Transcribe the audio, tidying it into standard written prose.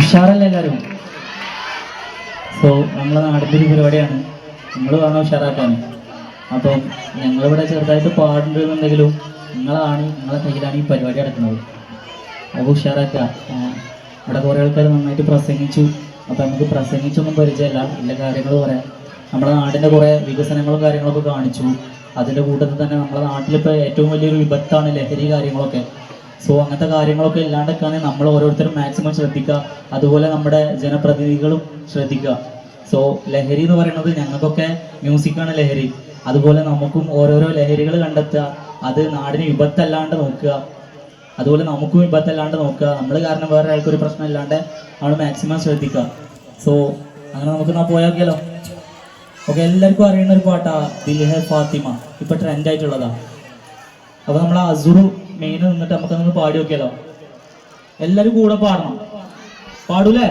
ഉഷാറല്ല എല്ലാവരും. സോ നമ്മളെ നാടിൻ്റെ ഒരു പരിപാടിയാണ്, നിങ്ങൾ വേണം ഉഷാറാക്കാൻ. അപ്പം ഞങ്ങളിവിടെ ചെറുതായിട്ട് പാടുന്നുണ്ടെങ്കിലും നിങ്ങളെ കയ്യിലാണ് ഈ പരിപാടി നടക്കുന്നത്. അപ്പോൾ ഉഷാറാക്കുക. ഇവിടെ കുറേ ആൾക്കാർ നന്നായിട്ട് പ്രസംഗിച്ചു. അപ്പോൾ നമുക്ക് പ്രസംഗിച്ചൊന്നും പരിചയമല്ല, എല്ലാ കാര്യങ്ങളും പറയാം. നമ്മുടെ നാടിൻ്റെ കുറേ വികസനങ്ങളും കാര്യങ്ങളൊക്കെ കാണിച്ചു. അതിൻ്റെ കൂട്ടത്തിൽ തന്നെ നമ്മുടെ നാട്ടിലിപ്പോൾ ഏറ്റവും വലിയൊരു വിപത്താണ് ലഹരി കാര്യങ്ങളൊക്കെ. സോ അങ്ങനത്തെ കാര്യങ്ങളൊക്കെ ഇല്ലാണ്ടൊക്കെയാണ് നമ്മൾ ഓരോരുത്തരും മാക്സിമം ശ്രദ്ധിക്കുക. അതുപോലെ നമ്മുടെ ജനപ്രതിനിധികളും ശ്രദ്ധിക്കുക. സോ ലഹരി എന്ന് പറയുന്നത് ഞങ്ങൾക്കൊക്കെ മ്യൂസിക്കാണ് ലഹരി. അതുപോലെ നമുക്കും ഓരോരോ ലഹരികൾ കണ്ടെത്തുക, അത് നാടിന് വിപത്തല്ലാണ്ട് നോക്കുക. അതുപോലെ നമുക്കും വിപത്തല്ലാണ്ട് നോക്കുക. നമ്മൾ കാരണം വേറെ ആൾക്കൊരു പ്രശ്നം ഇല്ലാണ്ട് നമ്മൾ മാക്സിമം ശ്രദ്ധിക്കുക. സോ അങ്ങനെ നമുക്ക് പോയാക്കിയാലോ? ഓക്കെ, എല്ലാവർക്കും അറിയുന്ന ഒരു പാട്ടാ ദിൽ ഹെ ഫാത്തിമ, ഇപ്പൊ ട്രെൻഡ് ആയിട്ടുള്ളതാ. അപ്പൊ നമ്മൾ അസുറു മെയിൻ നിന്നിട്ട് നമുക്കതൊന്ന് പാടി നോക്കിയാലോ? എല്ലാവരും കൂടെ പാടണം. പാടൂലേ?